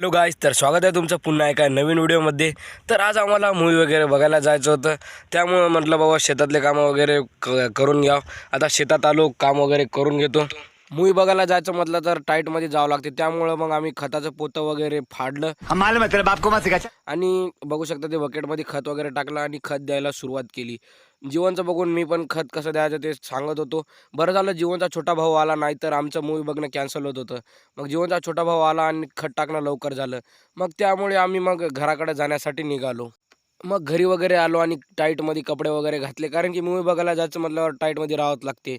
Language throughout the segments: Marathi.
हॅलो गाईज, तर स्वागत आहे तुमचं पुन्हा एका नवीन व्हिडिओमध्ये. तर आज आम्हाला मूवी वगैरे बघायला जायचं होतं, त्यामुळं म्हटलं बाबा शेतातले कामं वगैरे करून घ्यावं. आता शेतात आलो, काम वगैरे करून घेतो. मूवी बघायला जायचं म्हटलं तर टाईटमध्ये जावं लागते, त्यामुळं मग आम्ही खताचं पोतं वगैरे फाडलं आणि बघू शकता ते बकेटमध्ये खत वगैरे टाकलं आणि खत द्यायला सुरुवात केली. जीवनचं बघून मी पण खत कसं द्यायचं ते सांगत होतो. बरं झालं जीवनचा छोटा भाऊ आला, नाही तर आमचं मूवी बघणं कॅन्सल होत होतं. मग जीवनचा छोटा भाऊ आला आणि खत टाकणं लवकर झालं. मग त्यामुळे आम्ही मग घराकडे जाण्यासाठी निघालो. मग घरी वगैरे आलो आणि टाईटमध्ये कपडे वगैरे घातले, कारण की मूवी बघायला जायचं म्हटल्यावर टाईटमध्ये राहावंच लागते.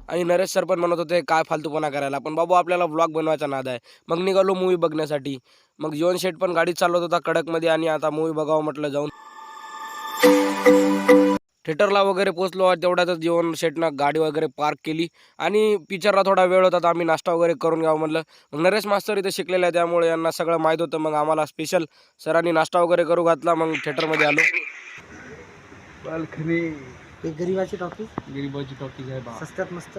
आणि नरेश सर पण म्हणत होते काय फालतूपणा करायला, पण बाबू आपल्याला व्लॉग बनवायचा नाद आहे. मग निघालो मूवी बघण्यासाठी. मग जीवन शेट पण गाडी चालवत होता कडकमध्ये आणि आता मूवी बघावं म्हटलं जाऊन. थिएटरला वगैरे पोचलो. तेवढ्यातच जीवन शेटनं गाडी वगैरे पार्क केली आणि पिक्चरला थोडा वेळ होता, तर आम्ही नाश्ता वगैरे करून घ्यावं म्हटलं. मग नरेश मास्तर इथे शिकलेले आहे, त्यामुळे यांना सगळं माहीत होतं. मग आम्हाला स्पेशल सरांनी नाश्ता वगैरे करू घातला. मग थिएटरमध्ये आलो. बाल्कनी गरीबाची टॉकीज आहे बा. स्वस्तात मस्त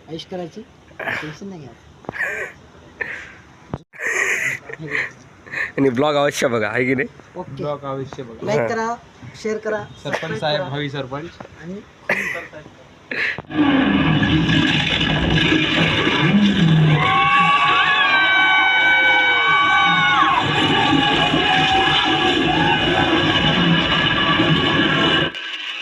ऐश करायची, टेन्शन नाही घ्यायचं. आणि ब्लॉग अवश्य बघा, आहे की नाही? ओके, ब्लॉग अवश्य बघा. लाईक करा, शेअर करा, सरपंच सबस्क्राईब साहेब, करा भावी सरपंच. आणि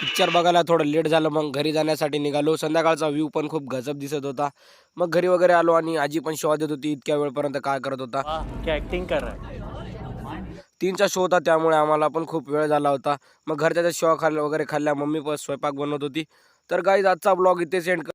पिक्चर बघायला थोडं लेट झालं. मग घरी जाण्यासाठी निघालो. संध्याकाळचा व्ह्यू पण खूप गजब दिसत होता. मग घरी वगैरे आलो आणि आजी पण शो देत होती इतक्या वेळपर्यंत काय करत होता. क्या ऍक्टिंग कर रहा है. 3चा शो होता, त्यामुळे आम्हाला पण खूप वेळ झाला होता. मग घरच्या शो वगैरे खाल्ल्या. मम्मी पण स्वयंपाक बनवत होती. तर गाईज आजचा ब्लॉग इथे सेंड